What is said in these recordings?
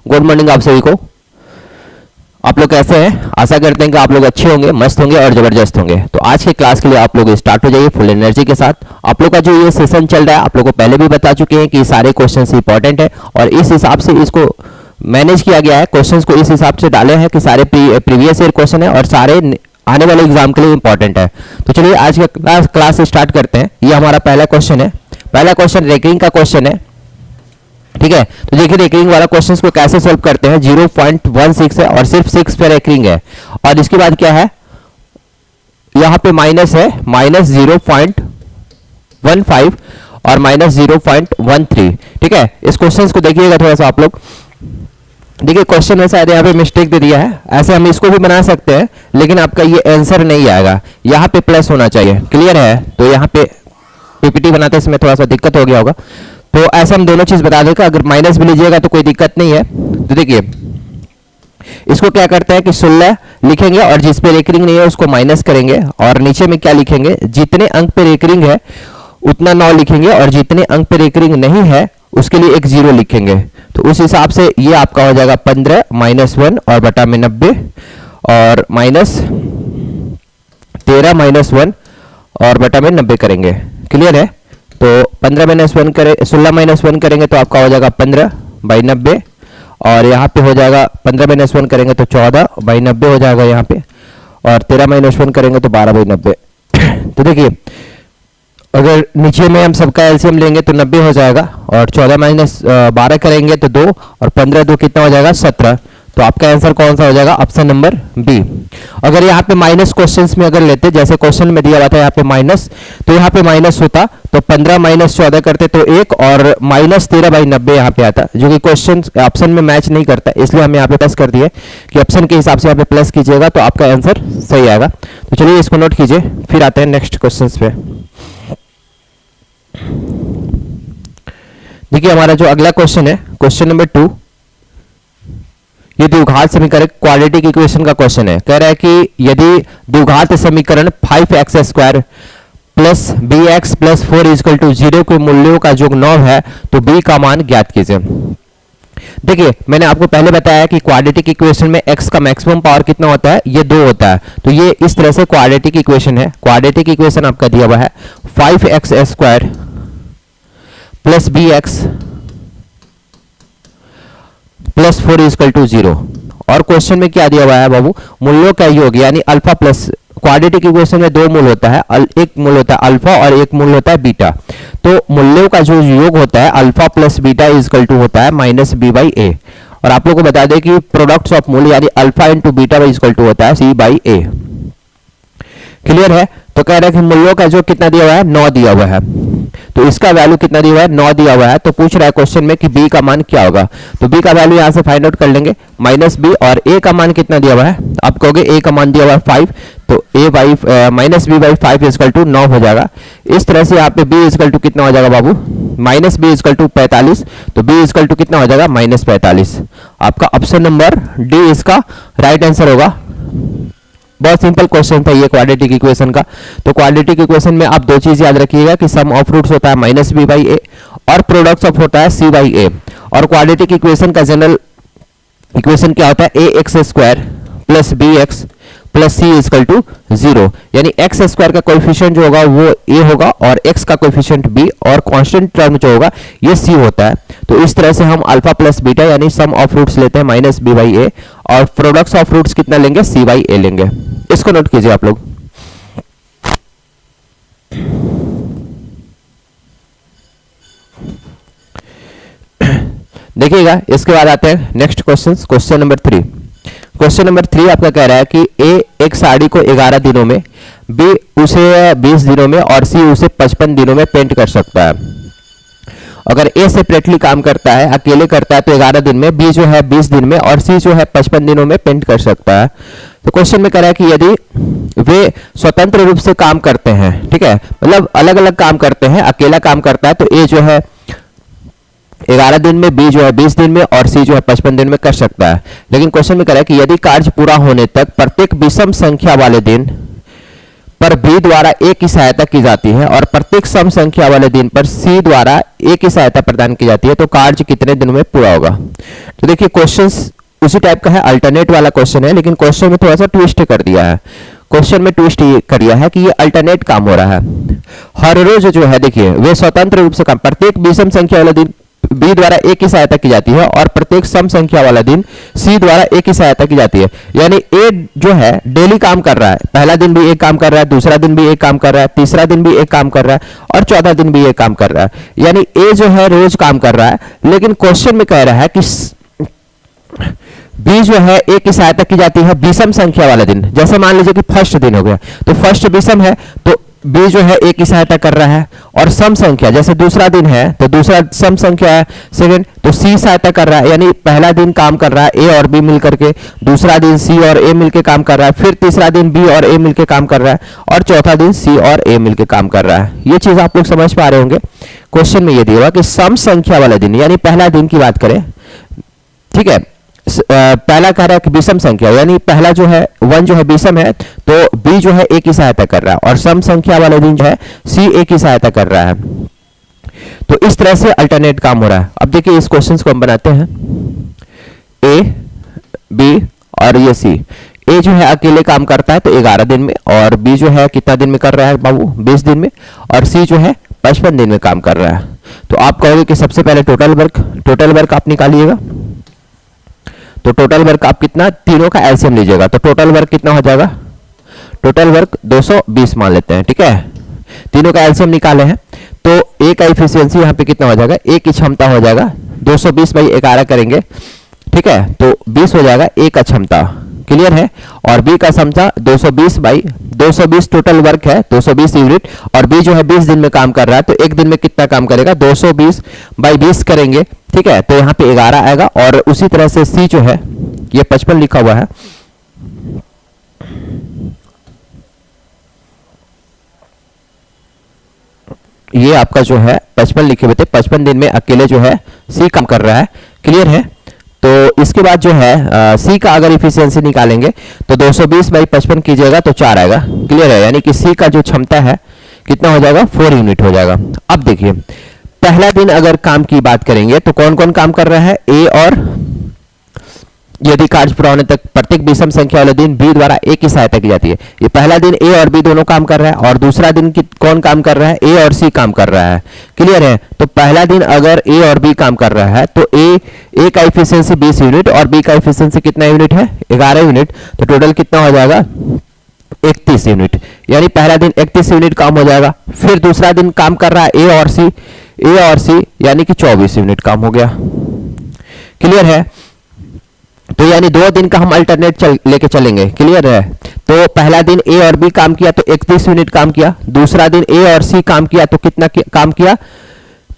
Good morning आप सभी को। आप लोग कैसे हैं? आशा करते हैं कि आप लोग अच्छे होंगे, मस्त होंगे और जबरदस्त होंगे। तो आज के क्लास के लिए आप लोग स्टार्ट हो जाइए फुल एनर्जी के साथ। आप लोग का जो ये सेशन चल रहा है, आप लोग को पहले भी बता चुके हैं कि सारे क्वेश्चंस इंपॉर्टेंट है और इस हिसाब से इसको मैनेज किया गया है। क्वेश्चंस को इस हिसाब से डाले हैं कि सारे प्रीवियस ईयर क्वेश्चन है और सारे आने वाले एग्जाम के लिए इंपॉर्टेंट है। तो चलिए आज का क्लास स्टार्ट करते हैं। ये हमारा पहला क्वेश्चन है। पहला क्वेश्चन रेकरिंग का क्वेश्चन है, ठीक है। तो देखिए रेकरिंग वाला क्वेश्चंस को कैसे सॉल्व करते हैं। 0.16 है और सिर्फ 6 पे रेकरिंग है और इसके बाद क्या है, यहां पे माइनस है, माइनस 0.15 और माइनस 0.13, ठीक है। इस क्वेश्चंस को देखिएगा थोड़ा सा आप लोग। देखिए क्वेश्चन में शायद यहाँ पे मिस्टेक दे दिया है, ऐसे हम इसको भी बना सकते हैं लेकिन आपका ये आंसर नहीं आएगा, यहाँ पे प्लस होना चाहिए। क्लियर है? तो यहाँ पे पीपीटी बनाते समय थोड़ा सा दिक्कत हो गया होगा, तो ऐसा हम दोनों चीज बता देगा। अगर माइनस भी लीजिएगा तो कोई दिक्कत नहीं है। तो देखिए इसको क्या करते हैं कि 16 लिखेंगे और जिस पे रेकरिंग नहीं है उसको माइनस करेंगे और नीचे में क्या लिखेंगे, जितने अंक पे रेकरिंग है उतना 9 लिखेंगे और जितने अंक पे रेकरिंग नहीं है उसके लिए एक 0 लिखेंगे। तो उस हिसाब से ये आपका हो जाएगा 15 माइनस 1 और बटा में 90 और माइनस 13 माइनस 1 और बटा में 90 करेंगे। क्लियर है? तो 15 माइनस 1 करें, 16 माइनस 1 करेंगे तो आपका हो जाएगा 15 बाई 90 और यहाँ पे हो जाएगा 15 माइनस 1 करेंगे तो 14 बाई 90 हो जाएगा यहाँ पे, और 13 माइनस 1 करेंगे तो 12 बाई 90। तो देखिए अगर नीचे में हम सबका एलसीएम लेंगे तो 90 हो जाएगा और 14 माइनस 12 करेंगे तो 2 और 15 2 कितना हो जाएगा 17। तो आपका आंसर कौन सा हो जाएगा? Option number B. अगर यहाँ पे माइनस क्वेश्चंस में अगर लेते, जैसे क्वेश्चन में दिया हुआ था यहाँ पे माइनस, तो यहाँ पे माइनस होता तो 15 माइनस 14 करते तो 1 और माइनस 13 बाई 90 यहाँ पे आता, जो कि क्वेश्चन ऑप्शन में मैच नहीं करता, इसलिए हमने यहाँ पे प्लस कर दिए कि ऑप्शन के हिसाब से यहाँ पे प्लस कीजिएगा तो आपका आंसर सही आएगा। तो चलिए इसको नोट कीजिए, फिर आते हैं नेक्स्ट क्वेश्चन पे। देखिए हमारा जो अगला क्वेश्चन है, क्वेश्चन नंबर 2, ये द्विघात समीकरण क्वाड्रेटिक इक्वेशन का क्वेश्चन है। कह रहा है कि यदि द्विघात समीकरण 5x square plus B x plus 4 equal to 0 के मूल्यों का योग 9 है तो b का मान ज्ञात कीजिए। देखिए मैंने आपको पहले बताया कि क्वाड्रेटिक इक्वेशन में x का मैक्सिमम पावर कितना होता है, ये 2 होता है। तो ये इस तरह से क्वाड्रेटिक इक्वेशन है। क्वाड्रेटिक इक्वेशन आपका दिया हुआ है 5x square plus B x plus 4 equal to 0, और क्वेश्चन में क्या दिया हुआ है बाबू, मूल्यों का योग यानी अल्फा प्लस। क्वाड्रेटिक इक्वेशन में 2 मूल होता है, एक मूल होता है अल्फा और एक मूल होता है बीटा। तो मूल्यों का जो योग होता है alpha plus beta equal to होता है माइनस बी बाई ए। और आप लोग को बता दें कि प्रोडक्ट्स ऑफ मूल यानी alpha into beta equal to होता है सी बाई ए। क्लियर है? तो कह रहे हैं कि मूल्यों का जो कितना दिया हुआ है 9 दिया हुआ है, तो इसका वैल्यू कितना दिया हुआ है 9 दिया हुआ है। तो पूछ रहा है क्वेश्चन में कि b का मान क्या होगा, तो b का वैल्यू यहां से फाइंड आउट कर लेंगे माइनस b, और a का मान कितना दिया हुआ है, आप कहोगे a का मान दिया हुआ है 5, तो a by minus B by 5 equal to 9 हो जाएगा। इस तरह से यहाँ पे b इक्वल टू कितना हो जाएगा बाबू, माइनस बी इक्वल टू 45, तो b इक्वल टू कितना हो जाएगा माइनस 45। आपका ऑप्शन नंबर डी इसका राइट आंसर होगा। बहुत सिंपल क्वेश्चन था ये क्वाड्रेटिक इक्वेशन का। तो क्वाड्रेटिक इक्वेशन में आप 2 चीज याद रखिएगा कि सम ऑफ रूट्स होता है माइनस बी बाई ए और प्रोडक्ट्स ऑफ होता है सी बाई ए। और क्वाड्रेटिक इक्वेशन का जनरल इक्वेशन क्या होता है, a x square plus B x plus c equal to 0, यानी एक्स स्क्वायर का कोएफिशिएंट जो होगा वो ए होगा और एक्स का कोएफिशिएंट बी और कांस्टेंट टर्म जो होगा ये सी होता है। तो इस तरह से हम अल्फा प्लस बीटा यानी सम ऑफ रूट्स लेते हैं माइनस बी बाई ए और प्रोडक्ट्स ऑफ रूट्स कितना लेंगे, सी बाई ए लेंगे। इसको नोट कीजिए आप लोग। देखिएगा इसके बाद आते हैं next question, question number 3। Question number 3 आपका कह रहा है कि ए एक साड़ी को 11 दिनों में, बी उसे 20 दिनों में और सी उसे 55 दिनों में पेंट कर सकता है। अगर ए सेपरेटली काम करता है, अकेले करता है तो 11 दिन में, बी जो है 20 दिन में और सी जो है 55 दिनों में पेंट कर सकता है। तो क्वेश्चन में कह रहा है कि यदि वे स्वतंत्र रूप से काम करते हैं, ठीक है, मतलब अलग अलग काम करते हैं, अकेला काम करता है तो ए जो है 11 दिन में, बी जो है 20 दिन में और सी जो है 55 दिन में कर सकता है। लेकिन क्वेश्चन में कह रहा है कि यदि कार्य पूरा होने तक प्रत्येक विषम संख्या वाले दिन पर बी द्वारा ए की सहायता की जाती है और प्रत्येक सम संख्या वाले दिन पर सी द्वारा ए की सहायता प्रदान की जाती है, तो कार्य कितने दिन में पूरा होगा। तो देखिए क्वेश्चंस उसी टाइप का है, अल्टरनेट वाला क्वेश्चन है, लेकिन क्वेश्चन में थोड़ा सा ट्विस्ट कर दिया है। क्वेश्चन में ट्विस्ट ये कर दिया है कि ये अल्टरनेट काम हो रहा है। हर रोज जो है देखिए वे स्वतंत्र रूप से काम, प्रत्येक विषम संख्या वाले दिन बी द्वारा ए की सहायता की जाती है और प्रत्येक सम संख्या वाला दिन सी द्वारा ए की सहायता की जाती है। यानी ए जो है डेली काम कर रहा है, पहला दिन भी एक काम कर रहा है, दूसरा दिन भी एक काम कर रहा है, तीसरा दिन भी एक काम कर रहा है और चौथा दिन भी एक काम कर रहा है। यानी ए जो है रोज काम कर रहा है, लेकिन क्वेश्चन में कह रहा है कि बी जो है ए की सहायता की जाती है विषम संख्या वाले दिन। जैसे मान लीजिए कि फर्स्ट दिन हो गया, तो फर्स्ट विषम है तो बी जो है ए की सहायता कर रहा है, और सम संख्या जैसे दूसरा दिन है तो दूसरा सम संख्या है सेकंड, तो सी सहायता कर रहा है। यानी पहला दिन काम कर रहा है ए और बी मिलकर के, दूसरा दिन सी और ए मिलकर काम कर रहा है, फिर तीसरा दिन बी और ए मिलकर काम कर रहा है, और चौथा दिन सी और ए मिलकर काम कर रहा है। ये चीज आप लोग समझ पा रहे होंगे। क्वेश्चन में ये दिया हुआ कि सम संख्या वाले दिन, यानी पहला दिन की बात करें, ठीक है, पहला कह रहा है कि विषम संख्या, यानी पहला जो है वन जो है विषम है, तो बी जो है ए की सहायता कर रहा है, और सम संख्या वाले दिन जो है सी ए की सहायता कर रहा है। तो इस तरह से अल्टरनेट काम हो रहा है। अब देखिए इस क्वेश्चन को हम बनाते हैं। ए बी और ये सी, ए जो है अकेले काम करता है तो 11 दिन में, और बी जो है कितना दिन में कर रहा है बाबू 20 दिन में, और सी जो है 55 दिन में काम कर रहा है। तो आप कहोगे कि सबसे पहले टोटल वर्क आप निकालिएगा, तो टोटल वर्क आप कितना, तीनों का एलसीएम लीजिएगा, तो टोटल वर्क कितना हो जाएगा, टोटल वर्क 220 मान लेते हैं, ठीक है, तीनों का एलसीएम निकाले हैं, तो ए का इफिशियंसी यहाँ पे कितना हो जाएगा, ए की क्षमता हो जाएगा 220 बाई 11 करेंगे, ठीक है, तो 20 हो जाएगा ए का क्षमता, क्लियर है, और बी का क्षमता 220 बाई 220 टोटल वर्क है 220 यूनिट, और बी जो है 20 दिन में काम कर रहा है, तो एक दिन में कितना काम करेगा 220 बाई 20 करेंगे, ठीक है, तो यहाँ पे 11 आएगा। और उसी तरह से सी जो है ये 55 लिखा हुआ है, ये आपका जो है 55 लिखे हुए थे, 55 दिन में अकेले जो है सी काम कर रहा है, क्लियर है। तो इसके बाद जो है सी का अगर इफिशियंसी निकालेंगे तो 220 बाई 55 कीजिएगा तो 4 आएगा, क्लियर है, यानी कि सी का जो क्षमता है कितना हो जाएगा 4 यूनिट हो जाएगा। अब देखिए पहला दिन अगर काम की बात करेंगे तो कौन कौन काम कर रहा है, ए, और यदि कार्य पूरा होने तक प्रत्येक विषम संख्या वाले दिन बी द्वारा ए की सहायता की जाती है। ये पहला दिन ए और बी दोनों काम कर रहा है, और दूसरा दिन कौन काम कर रहा है, ए और सी काम कर रहा है, क्लियर है। तो पहला दिन अगर ए और बी काम कर रहा है तो ए का इफिशियंसी 20 यूनिट और बी का इफिशियंसी कितना यूनिट है 11 यूनिट, तो टोटल कितना हो जाएगा 31 यूनिट, यानी पहला दिन 31 यूनिट काम हो जाएगा। फिर दूसरा दिन काम कर रहा है ए और सी यानी कि 24 यूनिट काम हो गया, क्लियर है। तो यानी 2 दिन का हम अल्टरनेट लेके चलेंगे, क्लियर है। तो पहला दिन ए और बी काम किया तो 31 यूनिट काम किया, दूसरा दिन ए और सी काम किया तो कितना काम किया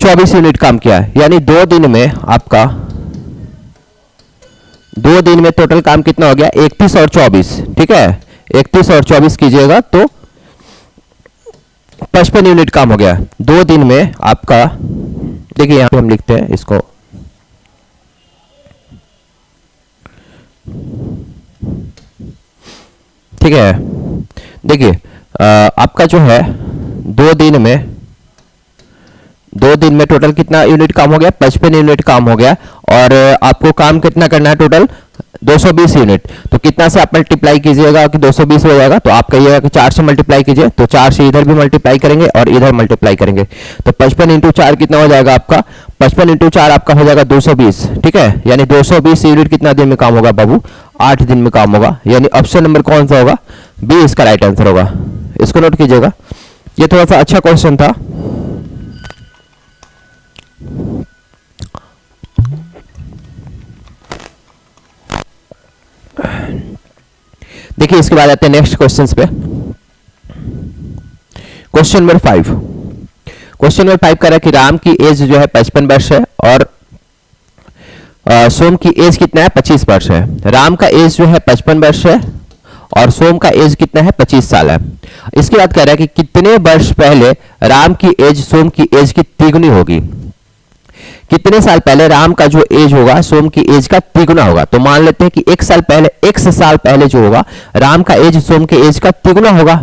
24 यूनिट काम किया, यानी 2 दिन में आपका 2 दिन में टोटल काम कितना हो गया 31 और 24, ठीक है, 31 और 24 कीजिएगा तो 55 यूनिट काम हो गया 2 दिन में आपका। देखिए यहां पे हम लिखते हैं इसको, ठीक है। देखिए आपका जो है 2 दिन में टोटल कितना यूनिट काम हो गया 55 यूनिट काम हो गया, और आपको काम कितना करना है टोटल 220 यूनिट। तो कितना से आप मल्टीप्लाई कीजिएगा कि 220 हो जाएगा, तो आप कहिएगा कि 4 से मल्टीप्लाई कीजिए, तो 4 से इधर भी मल्टीप्लाई करेंगे और इधर मल्टीप्लाई करेंगे, तो 55 इंटू 4 कितना हो जाएगा आपका 55 इंटू 4 आपका हो जाएगा 220, ठीक है, यानी 220 यूनिट कितना दिन में काम होगा बाबू 8 दिन में काम होगा, यानी ऑप्शन नंबर कौन सा होगा बी इसका राइट आंसर होगा। इसको नोट कीजिएगा, ये थोड़ा सा अच्छा क्वेश्चन था। देखिए इसके बाद आते हैं नेक्स्ट क्वेश्चंस पे। क्वेश्चन नंबर 5, क्वेश्चन नंबर 5 कह रहा है कि राम की एज जो है 55 वर्ष है और सोम की एज कितना है 25 वर्ष है। राम का एज जो है 55 वर्ष है और सोम का एज कितना है 25 साल है। इसके बाद कह रहा है कि कितने वर्ष पहले राम की एज सोम की एज की तिगुनी होगी। कितने साल पहले राम का जो एज होगा सोम की एज का तिगुना होगा। तो मान लेते हैं कि 1 साल पहले जो होगा राम का एज सोम के एज का तिगुना होगा।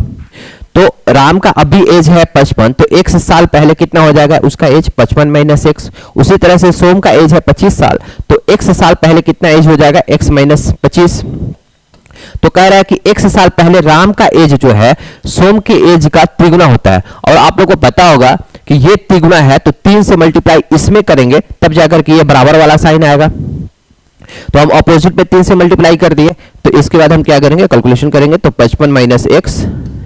तो राम का अभी एज है 55, तो x साल पहले कितना हो जाएगा उसका एज 55 माइनस एक्स। उसी तरह से सोम का एज है 25 साल, तो x साल पहले कितना एज हो जाएगा x माइनस 25। तो कह रहा है कि x साल पहले राम का एज जो है सोम के एज का तिगुना होता है। और आप लोगों को पता होगा कि ये तिगुना है, तो 3 से मल्टीप्लाई इसमें करेंगे तब जाकर के ये बराबर वाला साइन आएगा। तो हम ऑपोजिट में 3 से मल्टीप्लाई कर दिए, तो इसके बाद हम क्या करेंगे, कैलकुलेशन करेंगे। तो 55 माइनस एक्स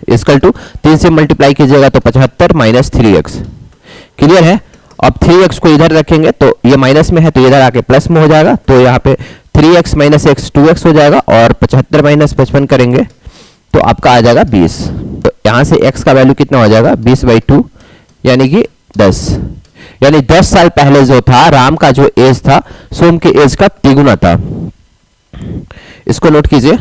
इक्वल टू 3 से मल्टीप्लाई कीजिएगा तो 75 माइनस 3x। क्लियर है। अब 3x को इधर रखेंगे तो ये माइनस में है, तो इधर आके प्लस में हो जाएगा। तो यहाँ पे 3x माइनस एक्स 2x हो जाएगा, और 75 माइनस 55 करेंगे तो आपका आ जाएगा 20। तो यहाँ से x का वैल्यू कितना हो जाएगा 20/2 यानी कि 10। यानी 10 साल पहले जो था राम का जो एज था सोम के एज का तिगुना था। इसको नोट कीजिए।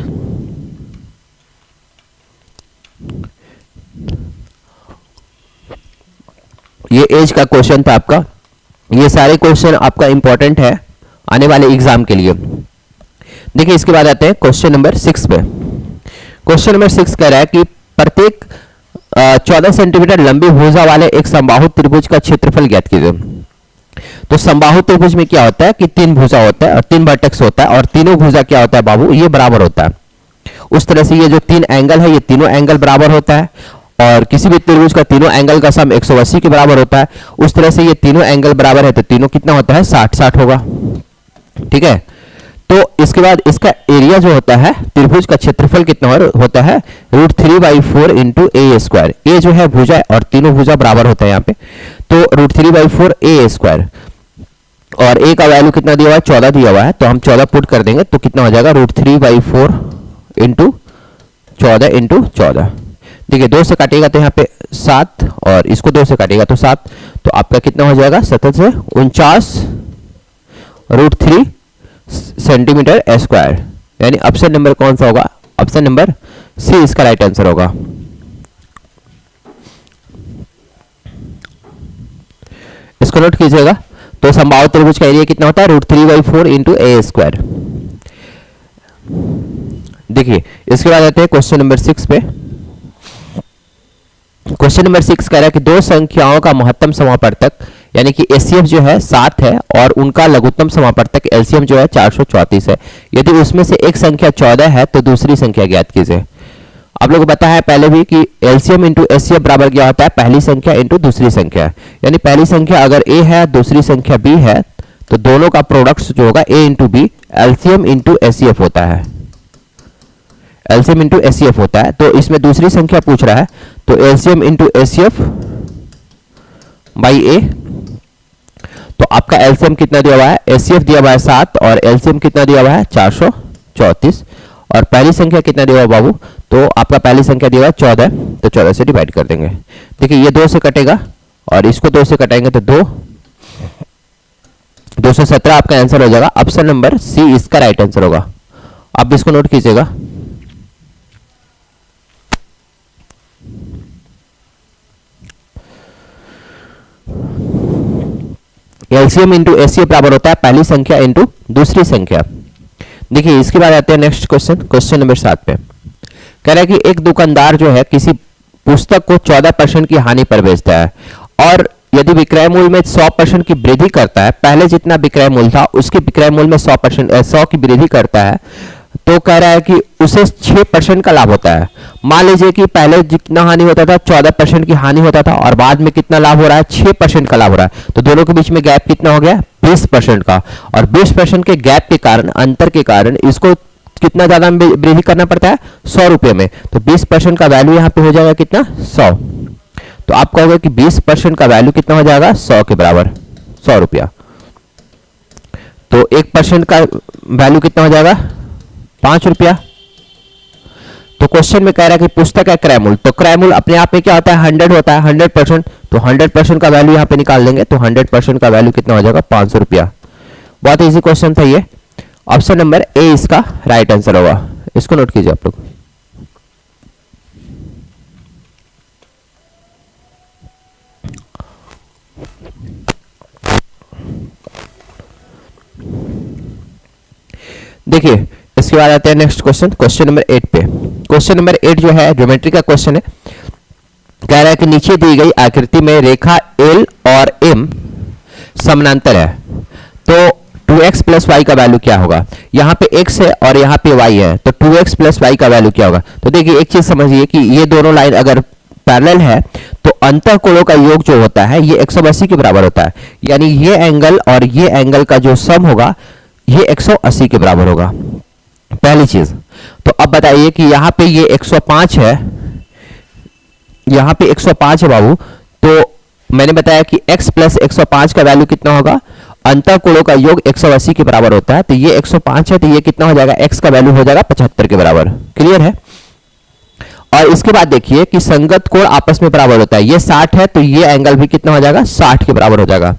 ये एज का क्वेश्चन था आपका। ये सारे क्वेश्चन आपका इंपॉर्टेंट है आने वाले एग्जाम के लिए। देखिए इसके बाद आते हैं क्वेश्चन नंबर 6 पे। क्वेश्चन नंबर 6 कह रहा है कि प्रत्येक 14 सेंटीमीटर लंबी भुजा वाले एक समबाहु त्रिभुज का क्षेत्रफल ज्ञात कीजिए। तो समबाहु त्रिभुज में क्या होता है कि 3 भुजा होता है और 3 वर्टेक्स होता है, और तीनों भुजा क्या होता है बाबू, ये बराबर होता है। उस तरह से ये जो 3 एंगल है ये तीनों एंगल बराबर होता है, और किसी भी त्रिभुज का तीनों एंगल का सम 180 के बराबर होता है। उस तरह से ये तीनों एंगल बराबर है, तो तीनों कितना होता है 60-60 होगा। ठीक है। तो इसके बाद इसका एरिया जो होता है त्रिभुज का क्षेत्रफल कितना होता है √3/4 इंटू ए स्क्वायर। ए जो है भुजा और तीनों भुजा बराबर होता है यहाँ पे, तो √3/4 ए स्क्वायर। और ए का वैल्यू कितना दिया हुआ है 14 दिया हुआ है, तो हम 14 पुट कर देंगे तो कितना हो जाएगा √3/4 इंटू 14 इंटू 14। देखिए 2 से काटेगा तो यहाँ पे 7, और इसको 2 से काटेगा तो 7, तो आपका कितना हो जाएगा 7 से 49 √3 सेंटीमीटर स्क्वायर। यानी ऑप्शन नंबर कौन सा होगा, ऑप्शन नंबर सी इसका राइट आंसर होगा। इसको नोट कीजिएगा। तो समबाहु त्रिभुज का एरिया कितना होता है √3/4 इंटू ए स्क्वायर। देखिए इसके बाद आते हैं क्वेश्चन नंबर 6 पे। क्वेश्चन नंबर 6 कह रहा है कि दो संख्याओं का महत्तम समापवर्तक यानी कि एचसीएफ जो है 7 है, और उनका लघुत्तम समापवर्तक एलसीएम जो है 434 है। यदि उसमें से एक संख्या 14 है तो दूसरी संख्या ज्ञात कीजिए। आप लोगों को पता है पहले भी कि एलसीएम इंटू एचसीएफ बराबर क्या होता है, पहली संख्या इंटू दूसरी संख्या। यानी पहली संख्या अगर ए है, दूसरी संख्या बी है, तो दोनों का प्रोडक्ट जो होगा a into b, LCM into HCF होता है। एलसीएम इंटू एचसीएफ होता है। तो इसमें दूसरी संख्या पूछ रहा है, तो एलसीएम इंटू एचसीएफ बाई ए। तो आपका एलसीएम कितना दिया हुआ है, एचसीएफ दिया हुआ है 7 और एलसीएम कितना दिया हुआ है 434, और पहली संख्या कितना दिया हुआ बाबू, तो आपका पहली संख्या दिया हुआ है 14, तो 14 से डिवाइड कर देंगे। देखिए ये 2 से कटेगा और इसको 2 से कटाएंगे तो 217 आपका आंसर हो जाएगा। ऑप्शन नंबर सी इसका राइट आंसर होगा। आप इसको नोट कीजिएगा। एलसीएम इंटू एचसीएफ बराबर होता है पहली संख्या इंटू दूसरी संख्या। देखिए इसके बाद आते हैं नेक्स्ट क्वेश्चन, क्वेश्चन नंबर 7 पे। कह रहा है कि एक दुकानदार जो है किसी पुस्तक को 14% की हानि पर बेचता है, और यदि विक्रय मूल्य में 100% की वृद्धि करता है, पहले जितना विक्रय मूल्य था उसके विक्रय मूल्य में 100 की वृद्धि करता है, तो कह रहा है कि उसे 6% का लाभ होता है। मान लीजिए कि पहले जितना हानि होता था 14% की हानि होता था, और बाद में कितना लाभ हो रहा है 6% का लाभ हो रहा है, तो दोनों के बीच में गैप कितना हो गया 20% का। और 20% के गैप के कारण, अंतर के कारण इसको कितना ज्यादा वृद्धि करना पड़ता है 100 रुपए में, तो 20% का वैल्यू यहाँ पे हो जाएगा कितना 100। तो आप कहोगे कि 20% का वैल्यू कितना हो जाएगा 100 के बराबर, 100 रुपया। तो 1% का वैल्यू कितना हो जाएगा 5 रुपया। तो क्वेश्चन में कह रहा है कि पुस्तक है क्रय मूल्य, तो क्रय मूल्य अपने आप में क्या होता है 100 होता है, 100%। तो 100% का वैल्यू यहाँ पे निकाल देंगे, तो 100% का वैल्यू कितना हो जाएगा 500 रुपया। बहुत इजी क्वेश्चन था ये। ऑप्शन नंबर ए इसका राइट आंसर होगा। इसको नोट कीजिए आप लोग। देखिए इसके बाद आते हैं नेक्स्ट क्वेश्चन, क्वेश्चन नंबर 8 पे। क्वेश्चन नंबर 8 जो है ज्योमेट्री का क्वेश्चन है। कह रहा है कि नीचे दी गई आकृति में रेखा L और M समानांतर है, तो 2x प्लस वाई का वैल्यू क्या होगा। यहाँ पे x है और यहाँ पे y है, तो 2x प्लस वाई का वैल्यू क्या होगा। तो देखिए एक चीज समझिए कि ये दोनों लाइन अगर पैरेलल है तो अंतःकोणों का योग जो होता है ये 180 के बराबर होता है, यानी ये एंगल और ये एंगल का जो सम होगा ये 180 के बराबर होगा, पहली चीज। तो अब बताइए कि यहाँ पे ये 105 है, यहाँ पे 105 है बाबू, तो मैंने बताया कि x प्लस 105 का वैल्यू कितना होगा, अंतःकोणों का योग 180 के बराबर होता है, तो ये 105 है, तो ये कितना हो जाएगा, x का वैल्यू हो जाएगा 75 के बराबर। क्लियर है। और इसके बाद देखिए कि संगत कोण आपस में बराबर होता है, ये 60 है तो ये एंगल भी कितना हो जाएगा, 60 के बराबर हो जाएगा।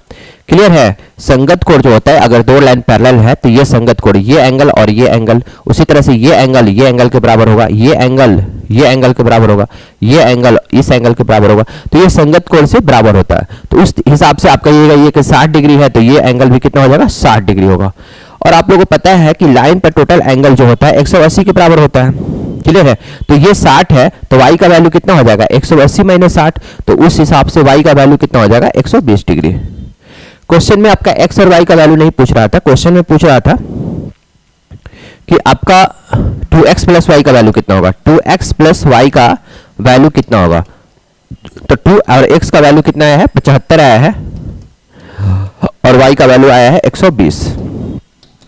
क्लियर है। संगत कोण जो होता है अगर दो लाइन पैरेलल है तो ये संगत कोण, ये एंगल और ये एंगल, उसी तरह से ये एंगल के बराबर होगा, ये एंगल के बराबर होगा, ये एंगल इस एंगल के बराबर होगा, तो ये संगत कोण से बराबर होता है। तो उस हिसाब से आप कहिएगा ये कि 60 डिग्री है तो ये एंगल भी कितना हो जाएगा, 60 डिग्री होगा। और आप लोगों को पता है कि लाइन पर टोटल एंगल जो होता है 180 के बराबर होता है। क्लियर है। तो ये 60 है तो y का वैल्यू कितना हो जाएगा, 180 माइनस 60, तो उस हिसाब से y का वैल्यू कितना हो जाएगा, 120 डिग्री। क्वेश्चन में आपका x और y का वैल्यू नहीं पूछ रहा था, क्वेश्चन में पूछ रहा था कि आपका 2x प्लस वाई का वैल्यू कितना होगा, 2x प्लस वाई का वैल्यू कितना होगा। तो 2 और x का वैल्यू कितना आया है, 75 आया है, और y का वैल्यू आया है 120।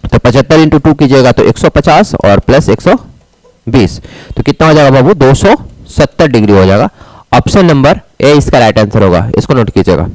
तो 75 इंटू 2 कीजिएगा तो 150 और प्लस 120, तो कितना हो जाएगा बाबू, 270 डिग्री हो जाएगा। ऑप्शन नंबर ए इसका राइट आंसर होगा, इसको नोट कीजिएगा।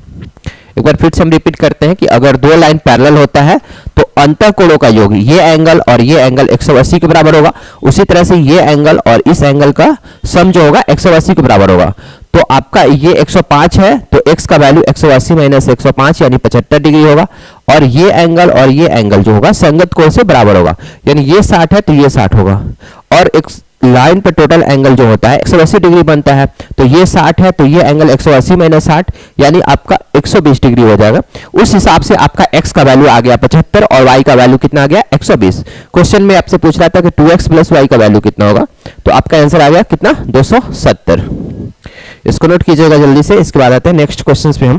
एक बार फिर से हम रिपीट करते हैं कि अगर दो लाइन पैरेलल होता है तो अंतःकोणों का योग, ये एंगल 180 के बराबर होगा, उसी तरह से ये एंगल और इस एंगल का सम जो होगा 180 के बराबर होगा। तो आपका ये 105 है तो x का वैल्यू 180 माइनस 105 यानी 75 डिग्री होगा, और ये एंगल जो होगा संगत कोण से बराबर होगा, यानी ये 60 है तो ये 60 होगा, और एक लाइन पर टोटल एंगल जो होता है 180 डिग्री बनता है, तो ये 60 है तो ये एंगल 180 माइनस 60 यानी आपका 120 डिग्री हो जाएगा। उस हिसाब से आपका x का वैल्यू आ गया 75 और y का वैल्यू कितना आ गया, 120। क्वेश्चन में आपसे पूछ रहा था कि 2x प्लस वाई का वैल्यू कितना होगा, तो आपका आंसर आ गया कितना, 270। इसको नोट कीजिएगा जल्दी से। इसके बाद आते हैं नेक्स्ट क्वेश्चन पे हम।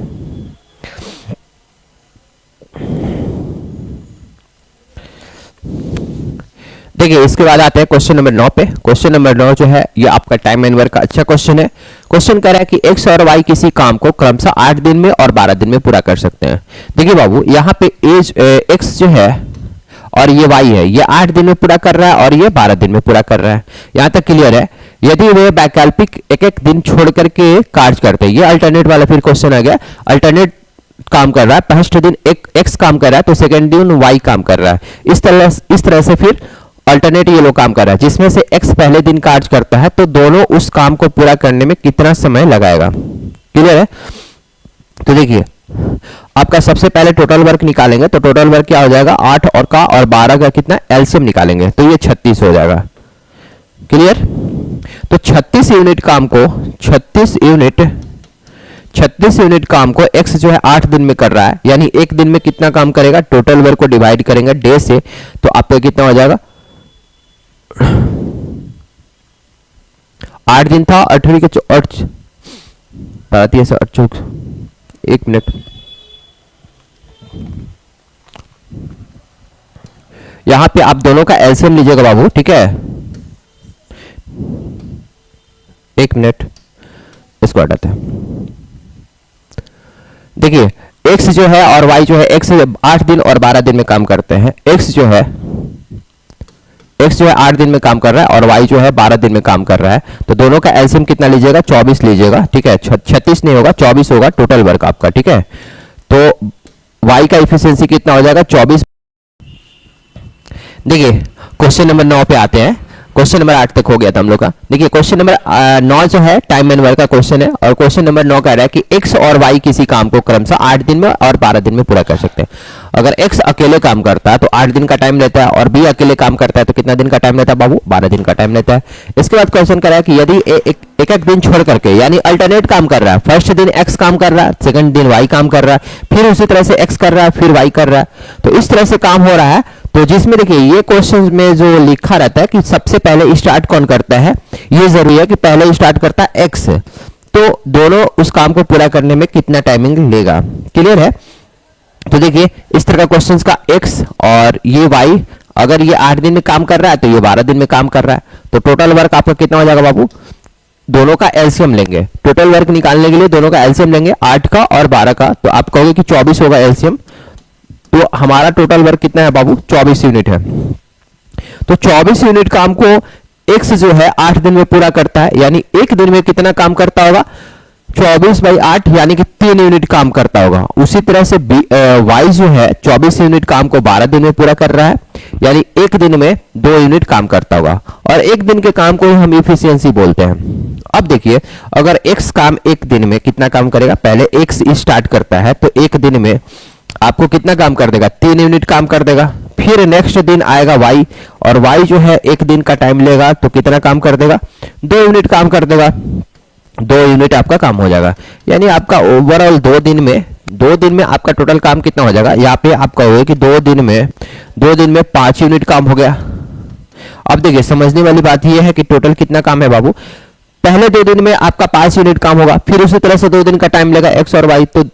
देखिए इसके बाद आते हैं क्वेश्चन नंबर 9 पे। क्वेश्चन नंबर 9 जो है ये आपका टाइम एंड वर्क का अच्छा क्वेश्चन है। क्वेश्चन कह रहा है कि x और y किसी काम को क्रमशः 8 दिन में और 12 दिन में पूरा कर सकते हैं। देखिए बाबू यहाँ पे x जो है और ये y है, ये 8 दिन में पूरा कर रहा है और ये 12 दिन में पूरा कर रहा है। यहाँ तक क्लियर है। यदि वे वैकल्पिक एक एक दिन छोड़ करके कार्य करते हैं, ये अल्टरनेट वाला फिर क्वेश्चन आ गया। अल्टरनेट काम कर रहा है, फर्स्ट दिन एक x काम कर रहा है तो सेकंड दिन y काम कर रहा है। इस तरह से फिर अल्टरनेट ये लोग काम कर रहा है, जिसमें से x पहले दिन कार्य करता है तो दोनों उस काम को पूरा करने में कितना समय लगाएगा। क्लियर है। तो देखिए आपका सबसे पहले टोटल वर्क निकालेंगे तो टोटल वर्क क्या हो जाएगा, 8 और का और 12 का कितना एलसीएम निकालेंगे तो ये 36 हो जाएगा। क्लियर। तो 36 यूनिट काम को 36 यूनिट काम को x जो है 8 दिन में कर रहा है, यानी एक दिन में कितना काम करेगा, टोटल वर्क को डिवाइड करेंगे डे से तो आपका कितना हो जाएगा, 8 दिन था, 8वीं के 8 एक मिनट, यहां पे आप दोनों का एलसीएम लीजिएगा बाबू, ठीक है। एक मिनट इसको हटाते हैं। देखिए x जो है और y जो है, x 8 दिन और 12 दिन में काम करते हैं, x जो है 8 दिन में काम कर रहा है और y जो है 12 दिन में काम कर रहा है, तो दोनों का एलसीएम कितना लीजिएगा, 24 लीजिएगा, ठीक है। 36 नहीं होगा, 24 होगा टोटल वर्क आपका, ठीक है। तो y का इफिशियंसी कितना हो जाएगा, 24। देखिए क्वेश्चन नंबर 9 पे आते हैं। क्वेश्चन नंबर 8 तक हो गया था हम लोग का। देखिए क्वेश्चन नंबर 9 जो है टाइम एंड वर्क का क्वेश्चन है, और क्वेश्चन नंबर 9 कह रहा है कि x और y किसी काम को क्रमशः 8 दिन में और 12 दिन में पूरा कर सकते हैं। अगर x अकेले काम करता है तो 8 दिन का टाइम लेता है, और b अकेले काम करता है तो कितना दिन का टाइम लेता है बाबू, 12 दिन का टाइम लेता है। इसके बाद क्वेश्चन कह रहा है कि यदि एक एक दिन छोड़ करके, यानी अल्टरनेट काम कर रहा है, फर्स्ट दिन x काम कर रहा है, सेकंड दिन y काम कर रहा है, फिर उसी तरह से x कर रहा है, फिर y कर रहा है, तो इस तरह से काम हो रहा है। तो जिसमें देखिए ये क्वेश्चन में जो लिखा रहता है कि सबसे पहले स्टार्ट कौन करता है, ये जरूरी है कि पहले स्टार्ट करता है x। तो दोनों उस काम को पूरा करने में कितना टाइमिंग लेगा। क्लियर है। तो देखिए इस तरह का क्वेश्चंस का x और ये y, अगर ये 8 दिन में काम कर रहा है तो ये 12 दिन में काम कर रहा है, तो टोटल वर्क आपका कितना हो जाएगा बाबू। दोनों का एलसीएम लेंगे, टोटल वर्क निकालने के लिए दोनों का एलसीएम लेंगे, 8 का और 12 का, तो आप कहोगे कि 24 होगा एलसीएम। तो हमारा टोटल वर्क कितना है बाबू, 24 यूनिट है। तो 24 यूनिट काम को x जो है 8 दिन में पूरा करता है, यानी एक दिन में कितना काम करता होगा, 24/8 यानी कि 3 यूनिट काम करता होगा। उसी तरह से y जो है 24 यूनिट काम को 12 दिन में पूरा कर रहा है, यानी एक दिन में 2 यूनिट काम करता होगा, और एक दिन के काम को हम इफिशियंसी बोलते हैं। अब देखिए अगर x काम एक दिन में कितना काम करेगा, पहले x स्टार्ट करता है तो एक दिन में आपको कितना काम कर देगा, 3 यूनिट काम कर देगा। फिर नेक्स्ट दिन आएगा y, और y जो है एक दिन का टाइम लेगा तो कितना काम कर देगा, 2 यूनिट काम कर देगा। 2 यूनिट आपका काम हो जाएगा, यानी आपका ओवरऑल 2 दिन में आपका टोटल काम कितना हो जाएगा। यहाँ पे आप कहोगे कि 2 दिन में 5 यूनिट काम हो गया। अब देखिए समझने वाली बात यह है कि टोटल कितना काम है बाबू, पहले 2 दिन में आपका 5 यूनिट काम होगा, फिर उसी तरह से 2 दिन का टाइम लेगा x और y, तो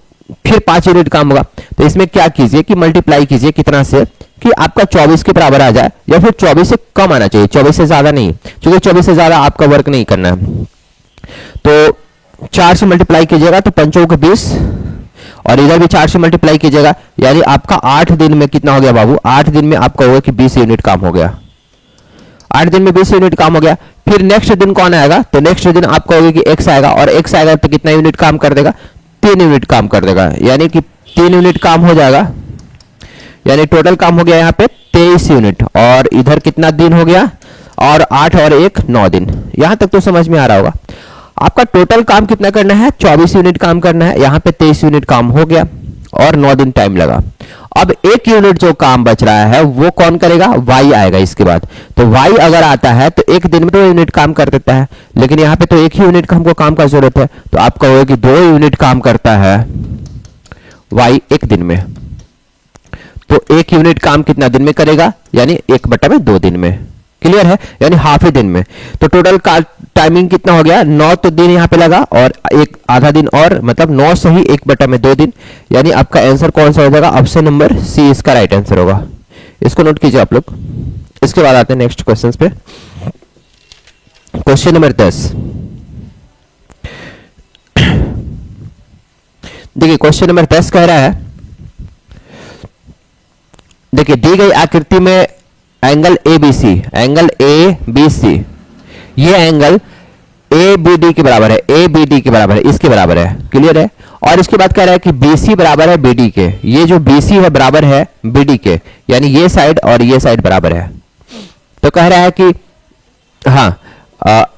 फिर 5 यूनिट काम होगा। तो इसमें क्या कीजिए कि मल्टीप्लाई कीजिए कितना से, कि आपका 24 के बराबर आ जाए, या फिर 24 से कम आना चाहिए, 24 से ज्यादा नहीं, क्योंकि 24 से ज्यादा आपका वर्क नहीं करना है। तो 4 से मल्टीप्लाई कीजिएगा तो 5 को 20, और इधर भी 4 से मल्टीप्लाई कीजिएगा, यानी आपका 8 दिन में कितना हो गया बाबू, 8 दिन में आपका होगा कि 20 यूनिट काम हो गया। 8 दिन में 20 यूनिट काम हो गया। फिर नेक्स्ट दिन कौन आएगा, तो नेक्स्ट दिन आपका होगा कि x आएगा, और x आएगा तो कितना यूनिट काम कर देगा, 3 यूनिट काम कर देगा, यानी कि 3 यूनिट काम हो जाएगा, यानी टोटल काम हो गया यहाँ पे 23 यूनिट। और इधर कितना दिन हो गया, और 8 और 1 9 दिन। यहां तक तो समझ में आ रहा होगा। आपका टोटल काम कितना करना है, 24 यूनिट काम करना है, यहाँ पे 23 यूनिट काम हो गया और 9 दिन टाइम लगा। अब 1 यूनिट जो काम बच रहा है वो कौन करेगा, y आएगा इसके बाद। तो y अगर आता है तो एक दिन में 2 यूनिट काम कर देता है, लेकिन यहाँ पे तो 1 ही यूनिट का हमको काम का जरूरत है, तो आप कहोगे कि 2 यूनिट काम करता है y एक दिन में। तो 1 यूनिट काम कितना दिन में करेगा, यानी 1/2 दिन में। क्लियर है, यानी हाफ ही दिन में। तो टोटल का टाइमिंग कितना हो गया, 9 तो दिन यहाँ पे लगा, और एक आधा दिन और, मतलब 9 से ही 1/2 दिन, यानी आपका आंसर कौन सा हो जाएगा, ऑप्शन नंबर सी इसका राइट आंसर होगा। इसको नोट कीजिए आप लोग। इसके बाद आते हैं नेक्स्ट क्वेश्चन पे। Question number 10। देखिए क्वेश्चन नंबर 10 कह रहा है, देखिए दी गई आकृति में एंगल ए बी सी, ये एंगल ए बी डी के बराबर है, इसके बराबर है। क्लियर है। और इसके बाद कह रहा है कि BC बराबर है BD के, ये जो BC है बराबर है BD के, यानी ये साइड और ये साइड बराबर है। तो कह रहा है कि हाँ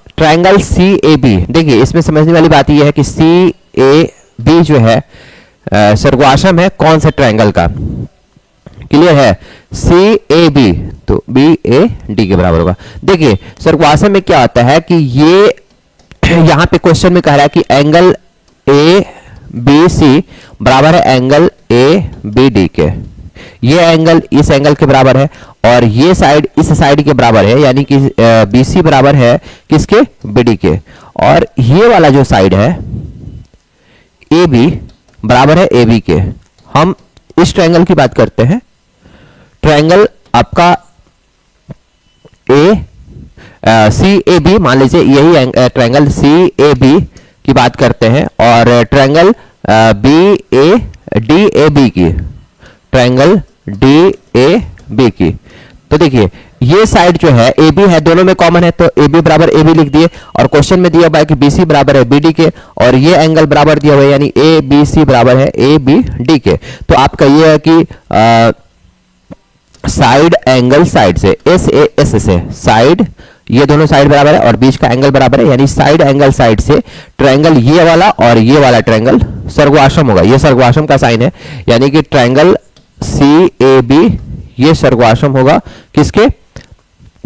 ट्रायंगल CAB, देखिए इसमें समझने वाली बात यह है कि CAB जो है सर्वगासम है कौन से ट्रायंगल का। क्लियर है, CAB तो BAD के बराबर होगा। देखिए सर्वगासम में क्या होता है कि ये यहां पे क्वेश्चन में कह रहा है कि एंगल ABC बराबर है एंगल ABD के, ये एंगल इस एंगल के बराबर है, और ये साइड इस साइड के बराबर है, यानी कि BC बराबर है किसके, BD के। और ये वाला जो साइड है AB बराबर है AB के। हम इस ट्रायंगल की बात करते हैं, ट्रायंगल आपका CAB, मान लीजिए यही ट्रायंगल CAB की बात करते हैं, और ट्रायंगल DAB की, ट्रायंगल DAB की। तो देखिए ये साइड जो है AB है, दोनों में कॉमन है, तो AB बराबर AB लिख दिए, और क्वेश्चन में दिया हुआ है कि BC बराबर है BD के, और ये एंगल बराबर दिया हुआ है, यानी ABC बराबर है ABD के। तो आपका ये है कि साइड एंगल साइड से SAS से साइड, ये दोनों साइड बराबर है और बीच का एंगल बराबर है, यानी साइड एंगल साइड से ट्रायंगल ये वाला और ये वाला ट्रायंगल सर्वगासम होगा। ये सर्वगासम का साइन है, यानी कि ट्रायंगल CAB ये सर्वगासम होगा किसके।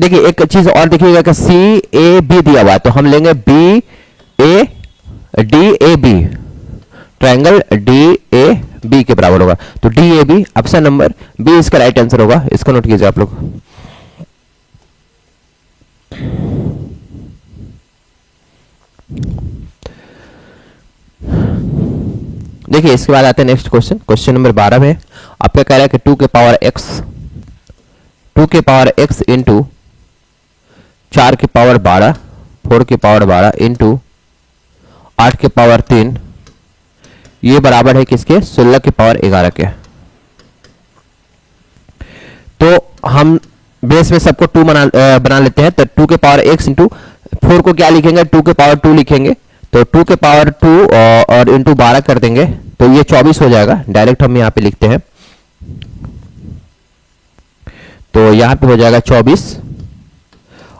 देखिए एक चीज और देखिएगा कि CAB दिया हुआ है, तो हम लेंगे DAB, ट्रायंगल DAB के बराबर होगा। तो DAB ऑप्शन नंबर बी इसका राइट आंसर होगा। इसको नोट कीजिए आप लोग। देखिए इसके बाद आते हैं नेक्स्ट क्वेश्चन, क्वेश्चन नंबर 12 में आपका कह रहा है कि 2 के पावर x इंटू 4 के पावर 12, 4 के पावर 12 इंटू 8 के पावर 3, ये बराबर है किसके? 16 के पावर 11 के। तो हम बेस में सबको 2 बना लेते हैं। तो 2 के पावर x इंटू 4 को क्या लिखेंगे? 2 के पावर 2 लिखेंगे। तो 2 के पावर 2 और इंटू 12 कर देंगे तो ये 24 हो जाएगा। डायरेक्ट हम यहाँ पे लिखते हैं, तो यहाँ पे हो जाएगा 24।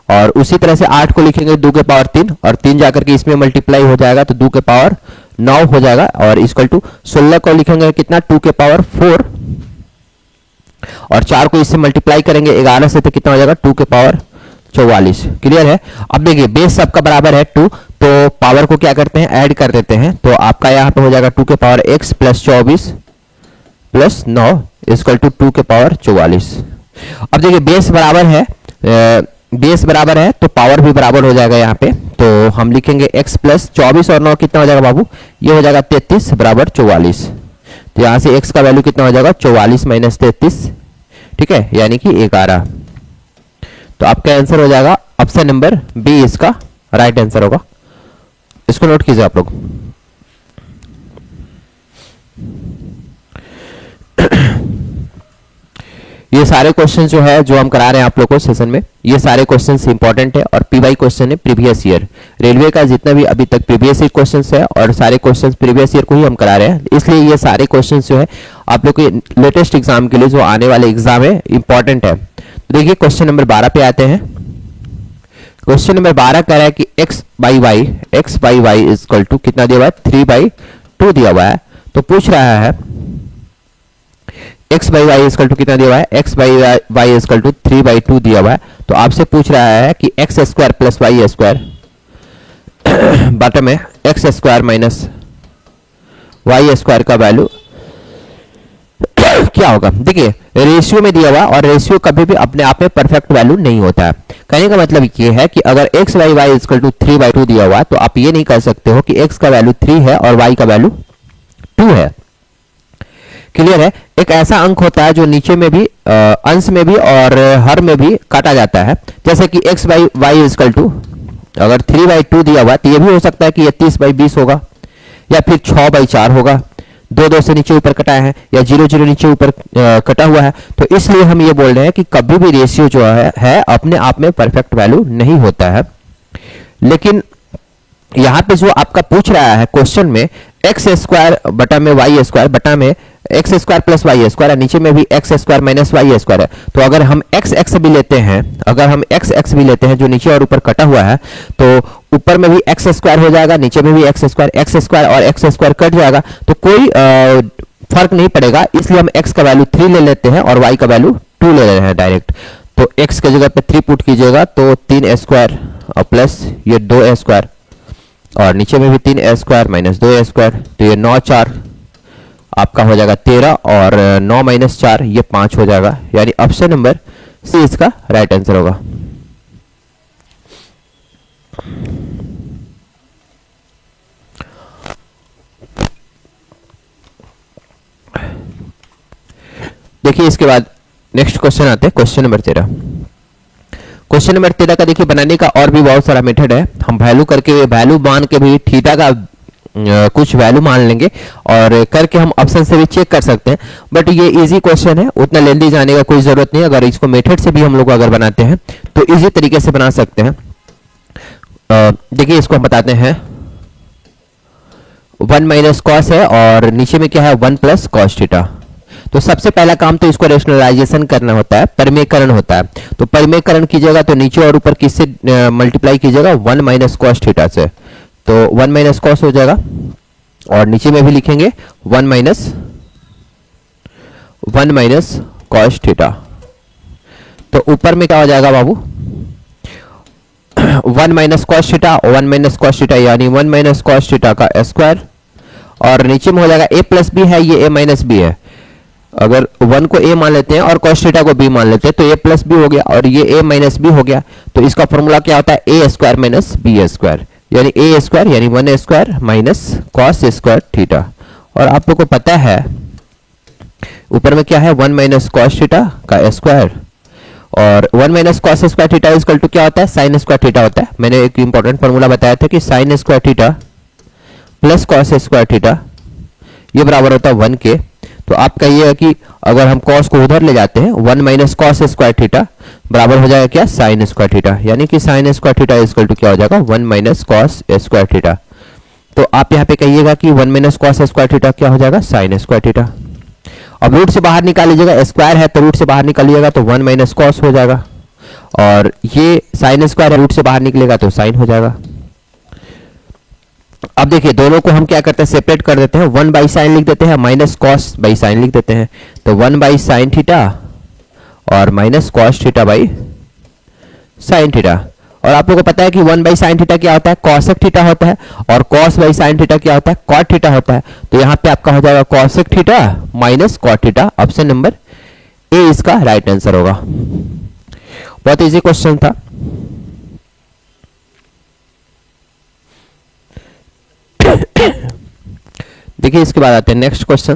और उसी तरह से 8 को लिखेंगे 2 के पावर 3 और 3 जाकर के इसमें मल्टीप्लाई हो जाएगा तो 2 के पावर 9 हो जाएगा। और इक्वल टू 16 को लिखेंगे कितना? 2 के पावर 4 और 4 को इससे मल्टीप्लाई करेंगे 11 से तो कितना हो जाएगा? 2 के पावर 44। क्लियर है? अब देखिए बेस सबका बराबर है 2, तो पावर को क्या करते हैं? ऐड कर देते हैं। तो आपका यहाँ पे हो जाएगा 2 के power x plus 24 plus 9 equal to 2 के पावर 44। अब देखिए बेस बराबर है तो पावर भी बराबर हो जाएगा यहाँ पे। तो हम लिखेंगे x प्लस 24 और 9 कितना हो जाएगा बाबू? ये हो जाएगा 33 बराबर 44। तो यहाँ से x का वैल्यू कितना हो जाएगा? 44 माइनस 33, ठीक है, यानी कि 11। तो आपका आंसर हो जाएगा ऑप्शन नंबर बी, इसका राइट आंसर होगा। इसको नोट कीजिए आप लोग। ये सारे क्वेश्चन जो है जो हम करा रहे हैं आप लोग को सेशन में, ये सारे क्वेश्चंस इंपॉर्टेंट है और पीवाई क्वेश्चन है प्रीवियस ईयर। रेलवे का जितना भी अभी तक प्रीवियस ईयर क्वेश्चंस है और सारे क्वेश्चंस प्रीवियस ईयर को ही हम करा रहे हैं, इसलिए ये सारे क्वेश्चंस जो है आप लोग के लेटेस्ट एग्जाम के लिए जो आने वाले एग्जाम है इंपॉर्टेंट है। तो देखिए क्वेश्चन नंबर 12 पे आते हैं। क्वेश्चन नंबर 12 कह रहा है कि x by Y equal to कितना दिया हुआ है? 3/2 दिया हुआ है। तो पूछ रहा है x by Y equal to कितना दिया हुआ है? x by Y equal to 3/2 दिया हुआ है। तो आपसे पूछ रहा है कि x square plus Y square bottom में x square minus Y square का वैल्यू क्या होगा? देखिए रेशियो में दिया हुआ और रेशियो कभी भी अपने आप में परफेक्ट वैल्यू नहीं होता है। कहने का मतलब ये है कि अगर x by Y equal to 3/2 दिया हुआ तो आप ये नहीं कह सकते हो कि x का वैल्यू 3 है और y का वैल्यू 2 है। क्लियर है? एक ऐसा अंक होता है जो नीचे में भी अंश में भी और हर में भी काटा जाता है। जैसे कि x by Y equal to अगर 3/2 दिया हुआ तो ये भी हो सकता है कि ये 30/20 होगा या फिर 6/4 होगा। 2 से नीचे ऊपर कटा है या 0 नीचे ऊपर कटा हुआ है। तो इसलिए हम ये बोल रहे हैं कि कभी भी रेशियो जो है अपने आप में परफेक्ट वैल्यू नहीं होता है। लेकिन यहाँ पे जो आपका पूछ रहा है क्वेश्चन में एक्स स्क्वायर बटा में वाई स्क्वायर बटा में X square plus Y square, नीचे में भी X square minus Y square है। तो अगर हम एक्स भी लेते हैं जो नीचे और ऊपर कटा हुआ है तो ऊपर में भी एक्स स्क्वायर हो जाएगा, नीचे में भी एक्स स्क्वायर और एक्स स्क्वायर कट जाएगा तो कोई फर्क नहीं पड़ेगा। इसलिए हम एक्स का वैल्यू 3 ले लेते हैं और वाई का वैल्यू 2 ले रहे हैं डायरेक्ट। तो एक्स की जगह पे 3 पुट कीजिएगा तो 3 स्क्वायर और प्लस ये 2 स्क्वायर और नीचे में भी 3 स्क्वायर माइनस 2 स्क्वायर, तो ये 9 4 आपका हो जाएगा 13 और 9 माइनस 4 ये 5 हो जाएगा। यानी ऑप्शन नंबर सी इसका राइट आंसर होगा। देखिए इसके बाद नेक्स्ट क्वेश्चन आते हैं, क्वेश्चन नंबर 13। क्वेश्चन नंबर 13 का देखिए बनाने का और भी बहुत सारा मेथड है। हम वैल्यू करके वैल्यू मान के भी थीटा का कुछ वैल्यू मान लेंगे और करके हम ऑप्शन से भी चेक कर सकते हैं। बट ये इजी क्वेश्चन है, उतना लेंदी जाने का कोई जरूरत नहीं। अगर इसको मेथड से भी हम लोग अगर बनाते हैं तो इजी तरीके से बना सकते हैं। देखिए इसको हम बताते हैं 1 माइनस कॉस है और नीचे में क्या है 1 प्लस कॉस थीटा। तो सबसे पहला काम तो इसको रेशनलाइजेशन करना होता है, परिमेयकरण होता है। तो परिमेयकरण कीजिएगा तो नीचे और ऊपर किससे मल्टीप्लाई कीजिएगा 1 माइनस कॉस थीटा से। तो 1 माइनस कॉस हो जाएगा और नीचे में भी लिखेंगे 1 माइनस कॉस थीटा। तो ऊपर में क्या हो जाएगा बाबू 1 minus cos theta 1 minus cos theta यानी 1 माइनस कॉस थीटा का स्क्वायर और नीचे में हो जाएगा a प्लस बी है, ये a माइनस बी है। अगर 1 को a मान लेते हैं और cos थीटा को b मान लेते हैं तो a प्लस बी हो गया और ये a माइनस बी हो गया। तो इसका फॉर्मूला क्या होता है a square minus B square यानी a स्क्वायर यानी 1 square minus cos square theta और आप लोग को पता है ऊपर में क्या है, 1 माइनस कॉस थीटा का स्क्वायर, और 1 minus cos square theta equal to क्या होता है, साइन स्क्वायर थीटा होता है। मैंने एक इंपॉर्टेंट फॉर्मूला बताया था कि sine square theta plus cos square theta ये बराबर होता है 1 के। तो आप कहिएगा कि अगर हम कॉस को उधर ले जाते हैं, 1 माइनस कॉस स्क्वायर थीटा बराबर हो जाएगा क्या, साइन स्क्वायर थीटा, यानी कि sine square theta equal to क्या हो जाएगा, 1 माइनस कॉस स्क्वायर थीटा। तो आप यहाँ पे कहिएगा कि 1 माइनस कॉस स्क्वायर थीटा क्या हो जाएगा, साइन स्क्वायर थीटा। अब रूट से बाहर निकाल लीजिएगा, स्क्वायर है तो रूट से बाहर निकालिएगा तो 1 माइनस कॉस हो जाएगा, और ये साइन स्क्वायर है, रूट से बाहर निकलेगा तो साइन हो जाएगा। अब देखिए दोनों को हम क्या करते हैं, सेपरेट कर देते हैं, 1 बाई साइन लिख देते हैं, माइनस कॉस बाई साइन लिख देते हैं। तो 1 बाई साइन थीटा और minus cos theta by sine theta. और आप लोगों को पता है कि 1 बाई साइन थीटा क्या होता है, कॉसेक थीटा होता है, और कॉस बाई साइन थीटा क्या होता है, कॉट थीटा होता है। तो यहाँ पे आपका हो जाएगा cosec theta minus cot theta. Option number A इसका राइट आंसर होगा। बहुत इजी क्वेश्चन था। देखिए इसके बाद आते हैं नेक्स्ट क्वेश्चन,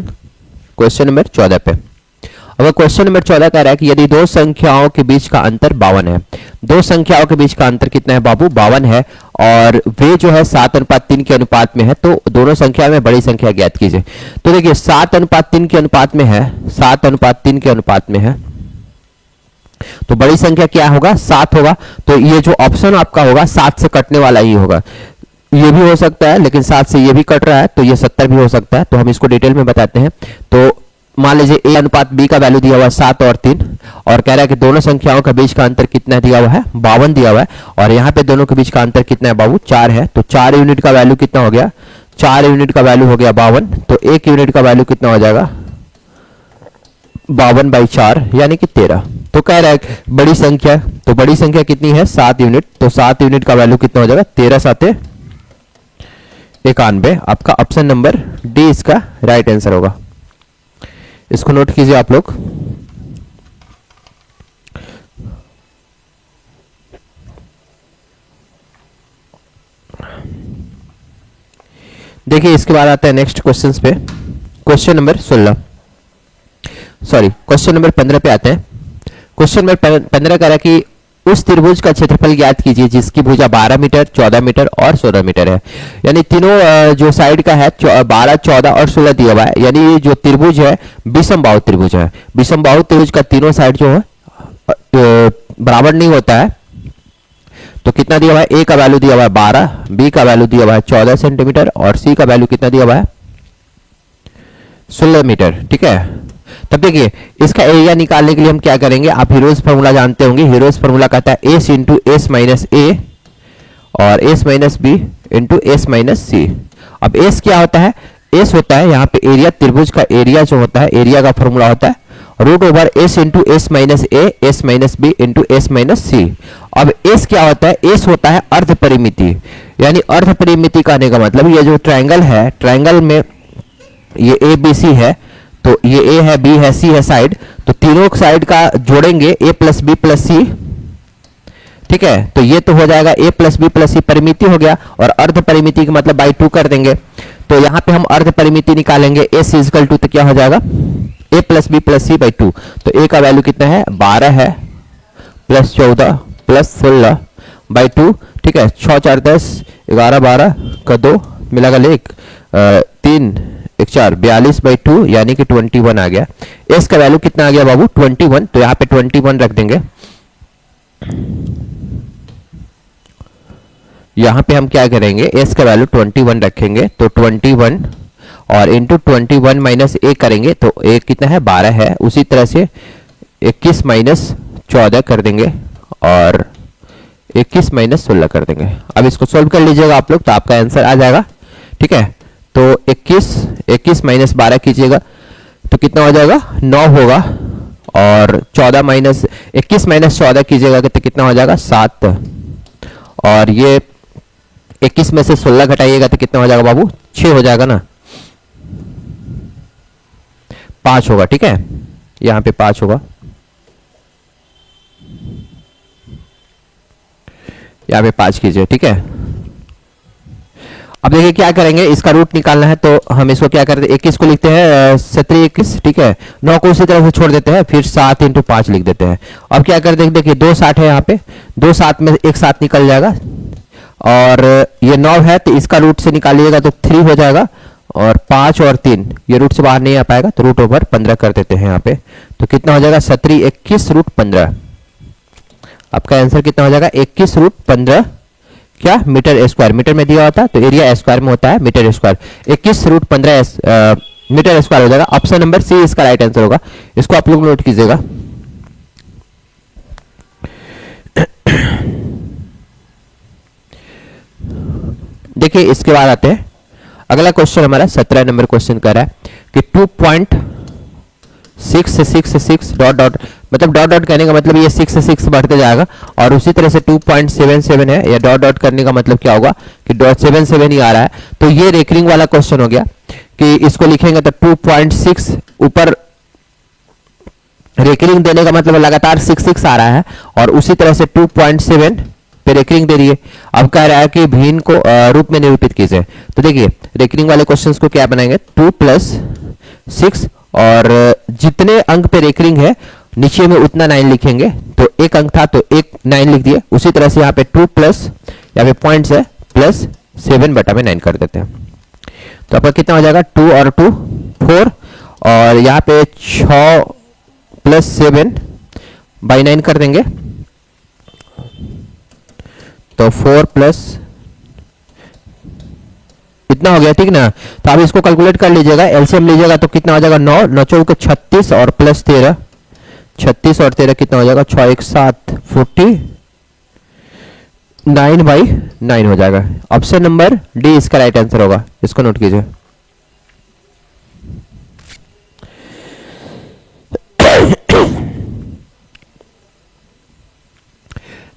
क्वेश्चन नंबर 14 पे। अगर क्वेश्चन नंबर 14 कह रहा है कि यदि दो संख्याओं के बीच का अंतर 52 है, दो संख्याओं के बीच का अंतर कितना है बाबू, 52 है, और वे जो है 7:3 के अनुपात में है, तो दोनों संख्या में बड़ी संख्या ज्ञात कीजिए। तो देखिए 7:3 के अनुपात में है, 7:3 के अनुपात में है, तो बड़ी संख्या क्या होगा, 7 होगा। तो ये जो ऑप्शन आपका होगा 7 से कटने वाला ही होगा। ये भी हो सकता है लेकिन 7 से ये भी कट रहा है, तो ये 70 भी हो सकता है। तो हम इसको डिटेल में बताते हैं। तो मान लीजिए ए अनुपात बी का वैल्यू दिया हुआ है 7 और 3, और कह रहा है कि दोनों संख्याओं के बीच का अंतर कितना दिया हुआ है, 52 दिया हुआ है, और यहाँ पे दोनों के बीच का अंतर कितना है बाबू, 4 है। तो 4 यूनिट का वैल्यू कितना हो गया, 4 यूनिट का वैल्यू हो गया 52। तो 1 यूनिट का वैल्यू कितना हो जाएगा, 52/4 यानी कि 13। तो कह रहा है बड़ी संख्या, तो बड़ी संख्या कितनी है, 7 यूनिट। तो 7 यूनिट का वैल्यू कितना हो जाएगा, 13×7 = 91। आपका ऑप्शन नंबर डी इसका राइट आंसर होगा। इसको नोट कीजिए आप लोग। देखिए इसके बाद आता है नेक्स्ट क्वेश्चंस पे, question number 16, sorry question number 15 पे आते हैं। क्वेश्चन नंबर 15 कह रहा है कि उस त्रिभुज का क्षेत्रफल ज्ञात कीजिए जिसकी भुजा 12 मीटर, 14 मीटर और 16 मीटर है। यानी तीनों जो साइड का है 12, 14 और 16 दिया हुआ है। यानी जो त्रिभुज है विषम बाहु त्रिभुज है। विषम बाहु त्रिभुज का तीनों साइड जो है बराबर नहीं होता है। तो कितना दिया हुआ है, ए का वैल्यू दिया हुआ है 12, बी का वैल्यू दिया हुआ है 14 सेंटीमीटर, और सी का वैल्यू कितना दिया हुआ है, 16 मीटर। ठीक है। तब देखिए इसका एरिया निकालने के लिए हम क्या करेंगे, आप हीरोज फार्मूला जानते होंगे। हीरोज फार्मूला कहता है s into s minus a और s minus b into s minus c. अब एस क्या होता है, एस होता है यहाँ पे एरिया, त्रिभुज का एरिया जो होता है, एरिया का फॉर्मूला होता है root over s into s minus a, s minus b into s minus c. अब एस क्या होता है, एस होता है अर्ध परिमिति। यानी अर्ध परिमिति कहने का मतलब ये जो ट्रायंगल है, ट्रायंगल में ये ए बी सी है, तो ये ए है, बी है, सी है साइड, तो तीनों साइड का जोड़ेंगे ए प्लस बी प्लस सी। ठीक है। तो ये तो हो जाएगा ए प्लस बी प्लस सी, परिमिति हो गया, और अर्ध परिमिति का मतलब बाई 2 कर देंगे। तो यहां पे हम अर्ध परिमिति निकालेंगे, एस इक्वल टू तो क्या हो जाएगा, a plus b plus c by 2। तो ए का वैल्यू कितना है, 12 है, प्लस 14 प्लस 16 बाई 2। ठीक है। 6 4 10, 11 12 का 2 मिलाकर 3 1 4, 42/2 यानी कि 21 आ गया। एस का वैल्यू कितना आ गया बाबू, 21। तो यहाँ पे 21 रख देंगे। यहाँ पे हम क्या करेंगे, एस का वैल्यू 21 रखेंगे, तो 21 और इंटू 21 माइनस ए करेंगे, तो ए कितना है, 12 है। उसी तरह से 21 माइनस 14 कर देंगे और 21 माइनस 16 कर देंगे। अब इसको सोल्व कर लीजिएगा आप लोग, तो आपका आंसर आ जाएगा। ठीक है। तो 21 माइनस 12 कीजिएगा तो कितना हो जाएगा, 9 होगा, और 14 माइनस 21 माइनस 14 कीजिएगा तो कितना हो जाएगा, 7, और ये 21 में से 16 घटाइएगा तो कितना हो जाएगा बाबू, 6 हो जाएगा ना, 5 होगा। ठीक है। यहाँ पे 5 होगा, यहाँ पे 5 कीजिए। ठीक है। अब देखिए क्या करेंगे, इसका रूट निकालना है तो हम इसको क्या करते हैं, 21 को लिखते हैं 17 21, ठीक है। 9 को उसी तरह से छोड़ देते हैं, फिर 7 × 5 लिख देते हैं। अब क्या करते हैं, देखिए 2 7 है यहाँ पे, 2 7 में एक 7 निकल जाएगा, और ये 9 है तो इसका रूट से निकालिएगा तो 3 हो जाएगा, और 5 और 3 ये रूट से बाहर नहीं आ पाएगा, तो रूट ओवर 15 कर देते हैं यहाँ पे। तो कितना हो जाएगा, 17 21 रूट 15। आपका आंसर कितना हो जाएगा, 21 रूट 15 क्या मीटर स्क्वायर। मीटर में दिया होता है तो एरिया स्क्वायर में होता है metre square. 21 root 15 metre square हो जाएगा। ऑप्शन नंबर सी इसका राइट आंसर होगा। इसको आप लोग नोट कीजिएगा। देखिए इसके बाद आते हैं अगला क्वेश्चन, हमारा 17 नंबर क्वेश्चन कर रहा है कि 2.666 डॉट डॉट, मतलब डॉट डॉट कहने का मतलब ये 6 से 6 बढ़ते जाएगा, और उसी तरह से 2.77 है, या डॉट डॉट करने का मतलब क्या होगा कि डॉट 77 ही आ रहा है। तो ये रेकरिंग वाला क्वेश्चन हो गया कि इसको लिखेंगे तो 2.6 ऊपर रेकरिंग देने का मतलब लगातार 6 आ रहा है, और उसी तरह से 2.7 पे रेकरिंग दे रही है। अब कह रहा है कि भिन्न को रूप में निरूपित कीजिए। तो देखिए रेकरिंग वाले क्वेश्चंस को क्या बनाएंगे, 2 + 6, और जितने अंक पे रेकरिंग है नीचे में उतना 9 लिखेंगे। तो एक अंक था तो एक 9 लिख दिए। उसी तरह से यहाँ पे 2 प्लस यहाँ पे पॉइंट्स है प्लस 7/9 कर देते हैं। तो आपका कितना हो जाएगा, 2 और 2 4, और यहाँ पे 6 + 7/9 कर देंगे, तो 4 प्लस इतना हो गया, ठीक ना। तो आप इसको कैलकुलेट कर लीजिएगा, एलसीएम लीजिएगा तो कितना हो जाएगा, 9 9 चौके 36 और प्लस 13, 36 और 13 कितना हो जाएगा, 6 1 7 49/9 हो जाएगा। ऑप्शन नंबर डी इसका राइट आंसर होगा। इसको नोट कीजिए।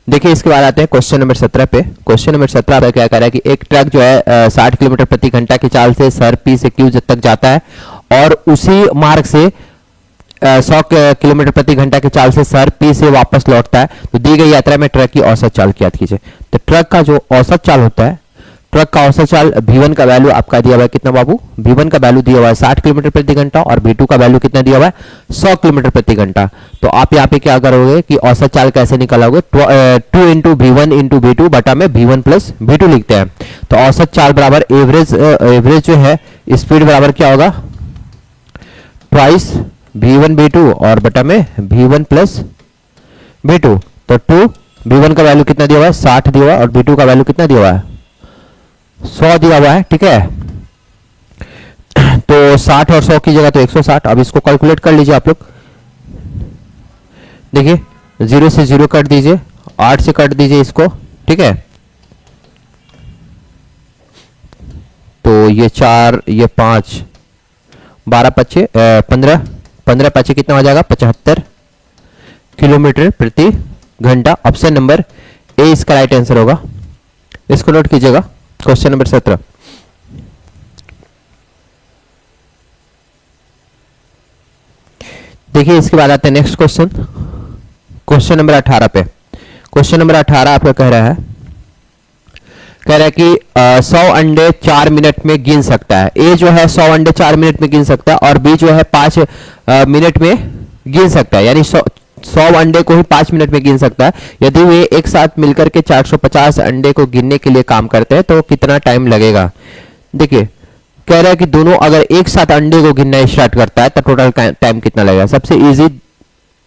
देखिए इसके बाद आते हैं क्वेश्चन नंबर 17 पे। क्वेश्चन नंबर 17 पे क्या कर रहा है कि एक ट्रक जो है 60 किलोमीटर प्रति घंटा की चाल से सर पी से क्यू तक जाता है, और उसी मार्ग से 100 किलोमीटर प्रति घंटा की चाल से सर पी से वापस लौटता है। तो दी गई यात्रा में ट्रक की औसत चाल ज्ञात कीजिए। तो ट्रक का जो औसत चाल होता है, ट्रक का औसत चाल V1 का वैल्यू आपका दिया हुआ है कितना बाबू, V1 का वैल्यू दिया हुआ है 60 किलोमीटर प्रति घंटा, और V2 का वैल्यू कितना दिया हुआ है 100 किलोमीटर प्रति घंटा। तो आप यहाँ पे क्या करोगे कि औसत चाल कैसे निकालोगे, 2 × V1 × V2 बटा में V1 + V2 लिखते हैं। तो औसत चाल बराबर एवरेज जो है स्पीड बराबर क्या होगा, ट्वाइस V1 V2 और बटा में V1 + V2। तो 2 V1 का वैल्यू कितना दिया हुआ है 60 दिया हुआ है, और V2 का वैल्यू कितना दिया हुआ है 100 दिया हुआ है, ठीक है। तो 60 और 100 की जगह तो 160। अब इसको कैलकुलेट कर लीजिए आप लोग। देखिए 0 से 0 कट दीजिए, 8 से कट दीजिए इसको, ठीक है। तो ये 4 ये 5 12 5 15 15 5 कितना हो जाएगा 75 किलोमीटर प्रति घंटा। ऑप्शन नंबर ए इसका राइट आंसर होगा। इसको नोट कीजिएगा। Question number 17। देखिए इसके बाद आते हैं नेक्स्ट क्वेश्चन, क्वेश्चन नंबर 18 पे। क्वेश्चन नंबर 18 आपका कह रहा है कि 100 अंडे 4 मिनट में गिन सकता है। ए जो है 100 अंडे 4 मिनट में गिन सकता है, और बी जो है 5 मिनट में गिन सकता है, यानी 100 अंडे को ही 5 मिनट में गिन सकता है। यदि वे एक साथ मिलकर के 450 अंडे को गिनने के लिए काम करते हैं तो कितना टाइम लगेगा। देखिए कह रहा है कि दोनों अगर एक साथ अंडे को गिनना स्टार्ट करता है तो टोटल टाइम कितना लगेगा। सबसे इजी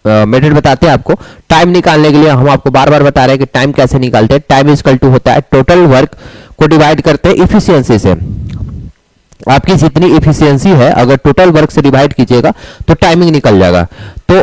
मेथड बताते हैं आपको टाइम निकालने के लिए। हम आपको बार बार बता रहे हैं कि टाइम कैसे निकालते हैं। टाइम इक्वल टू होता है टोटल वर्क को डिवाइड करते हैं इफिशियंसी से। आपकी जितनी इफिशियंसी है अगर टोटल वर्क से डिवाइड कीजिएगा तो टाइमिंग निकल जाएगा। तो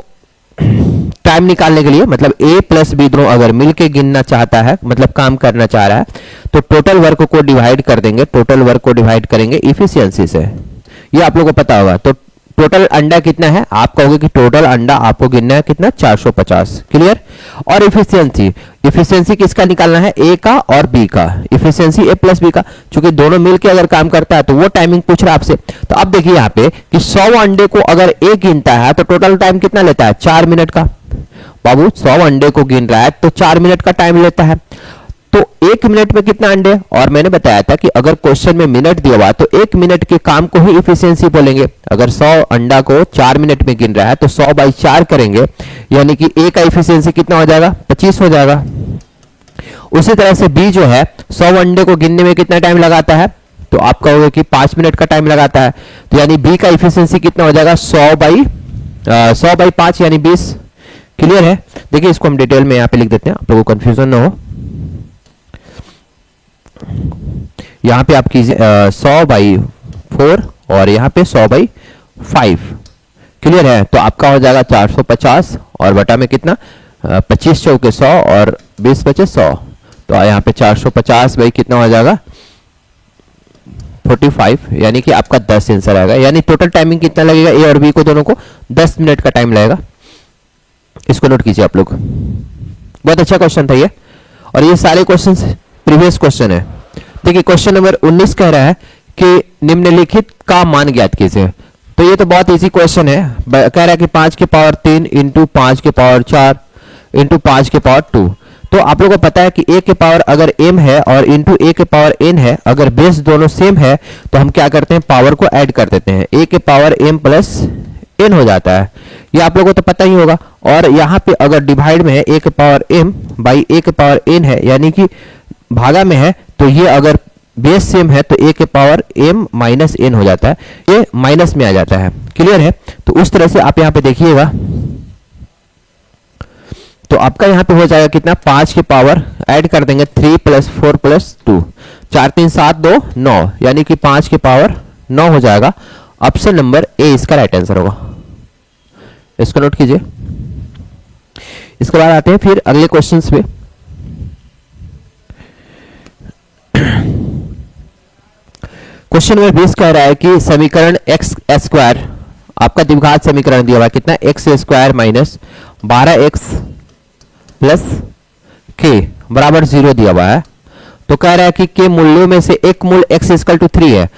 टाइम निकालने के लिए मतलब ए प्लस बी दोनों अगर मिलके गिनना चाहता है, मतलब काम करना चाह रहा है, तो टोटल वर्क को डिवाइड कर देंगे, टोटल वर्क को डिवाइड करेंगे इफिशियंसी से। ये आप लोगों को पता होगा। तो टोटल अंडा कितना है, आप कहोगे कि टोटल अंडा आपको गिनना है कितना 450। क्लियर। और इफिशियंसी किसका निकालना है, ए का और बी का। इफिशियंसी ए प्लस बी का, चूंकि दोनों मिलके अगर काम करता है तो वो टाइमिंग पूछ रहा है आपसे। तो अब देखिए यहाँ पे कि 100 अंडे को अगर ए गिनता है तो टोटल टाइम कितना लेता है 4 मिनट का। बाबू 100 अंडे को गिन रहा है तो 4 मिनट का टाइम लेता है। तो तो 1 मिनट में कितना अंडे, और मैंने बताया था कि अगर क्वेश्चन में मिनट दिया हुआ तो 1 मिनट के काम को ही इफिशियंसी बोलेंगे। अगर 100 अंडा को 4 मिनट में गिन रहा है तो 100/4 करेंगे, यानी कि ए का इफिशियंसी कितना हो जाएगा, 25 हो जाएगा। उसी तरह से बी जो है 100 अंडे को गिनने में कितना टाइम लगाता है, तो आप कहोगे कि 5 मिनट का टाइम लगाता है, तो यानी बी का इफिशियंसी कितना हो जाएगा, 100/5 यानी 20। क्लियर है? देखिए इसको हम डिटेल में यहाँ पे लिख देते हैं, आप लोगों को कंफ्यूजन ना हो। यहाँ पे आप कीजिए 100/4 और यहाँ पे 100/5। क्लियर है? तो आपका हो जाएगा 450 और बटा में कितना, 25 चौके 100 और 20 बचे 100, तो यहाँ पे 450 भाई कितना हो जाएगा, 45, यानी कि आपका 10 आंसर आएगा। यानी टोटल टाइमिंग कितना लगेगा, ए और बी को दोनों को 10 मिनट का टाइम लगेगा। इसको नोट कीजिए आप लोग। बहुत अच्छा क्वेश्चन था ये, और ये सारे क्वेश्चन प्रीवियस क्वेश्चन है। देखिए क्वेश्चन नंबर 19 कह रहा है कि निम्नलिखित का मान ज्ञात कीजिए। तो ये तो बहुत इजी क्वेश्चन है, कह रहा है कि 5 के पावर 3 इंटू 5 के पावर 4 इंटू 5 के पावर 2। तो आप लोगों को पता है कि a के पावर अगर m है और इंटू a के पावर n है, अगर बेस दोनों सेम है तो हम क्या करते हैं, पावर को ऐड कर देते हैं, a के पावर m प्लस n हो जाता है। ये आप लोगों को तो पता ही होगा। और यहाँ पे अगर डिवाइड में है a के पावर m बाई a के पावर n है, यानी कि भागा में है, तो ये अगर बेस सेम है तो a के पावर m माइनस n हो जाता है, ये माइनस में आ जाता है। क्लियर है? तो उस तरह से आप यहाँ पे देखिएगा, तो आपका यहाँ पे हो जाएगा कितना, 5 के पावर ऐड कर देंगे 3 + 4 + 2, 4 3 7 2 9, यानी कि 5 के पावर 9 हो जाएगा। ऑप्शन नंबर ए इसका राइट आंसर होगा। इसको नोट कीजिए। इसके बाद आते हैं फिर अगले क्वेश्चंस पे। क्वेश्चन नंबर 20 कह रहा है कि समीकरण x² आपका द्विघात समीकरण दिया हुआ है कितना, x² - 12x प्लस k बराबर 0 दिया हुआ है। तो कह रहा है कि k मूल्यों में से एक मूल x = 3 है।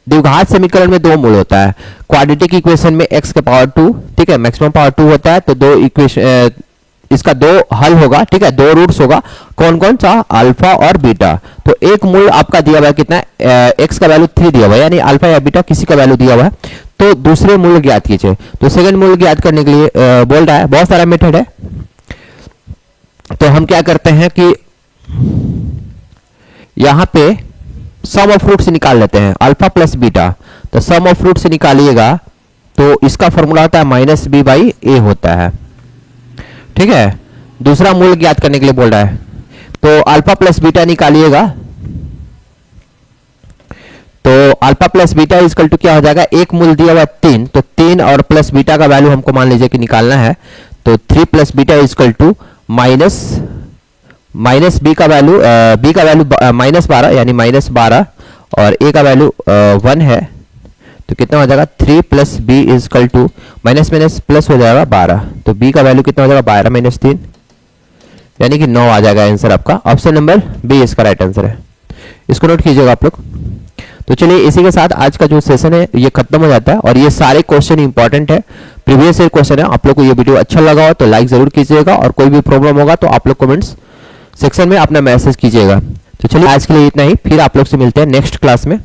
द्विघात समीकरण में 2 मूल होता है, क्वाड्रेटिक इक्वेशन में x के पावर 2, ठीक है, मैक्सिमम पावर 2 होता है, तो 2 इक्वेशन इसका 2 हल होगा, ठीक है, 2 रूट्स होगा, कौन कौन सा, अल्फा और बीटा। तो एक मूल आपका दिया हुआ है कितना, x का वैल्यू 3 दिया हुआ है, यानी अल्फा या बीटा किसी का वैल्यू दिया हुआ है। तो दूसरे मूल ज्ञात कीजिए। तो सेकंड मूल ज्ञात करने के लिए बोल रहा है, बहुत सारा मेथड है, तो हम क्या करते हैं कि यहां पे सम ऑफ रूट से निकाल लेते हैं, अल्फा प्लस बीटा। तो सम ऑफ रूट से निकालिएगा तो इसका फॉर्मूला होता है -b/a होता है, ठीक है। दूसरा मूल ज्ञात करने के लिए बोल रहा है, तो अल्फा प्लस बीटा निकालिएगा, तो alpha plus beta equal to क्या हो जाएगा, एक मूल दिया हुआ 3, तो 3 और प्लस बीटा का वैल्यू हमको मान लीजिए कि निकालना है, तो 3 + beta equal to minus B का वैल्यू -12 यानी -12 और a का वैल्यू 1 है, तो कितना हो जाएगा 3 + b equal to minus minus plus हो जाएगा 12, तो b का वैल्यू कितना हो जाएगा 12 - 3, यानी कि 9 आ जाएगा आंसर आपका। ऑप्शन नंबर बी इसका राइट आंसर है। इसको नोट कीजिएगा आप लोग। तो चलिए इसी के साथ आज का जो सेशन है ये खत्म हो जाता है, और ये सारे क्वेश्चन इंपॉर्टेंट है, प्रीवियस ईयर क्वेश्चन है। आप लोग को ये वीडियो अच्छा लगा हो तो लाइक जरूर कीजिएगा, और कोई भी प्रॉब्लम होगा तो आप लोग कमेंट्स सेक्शन में अपना मैसेज कीजिएगा। तो चलिए आज के लिए इतना ही, फिर आप लोग से मिलते हैं नेक्स्ट क्लास में।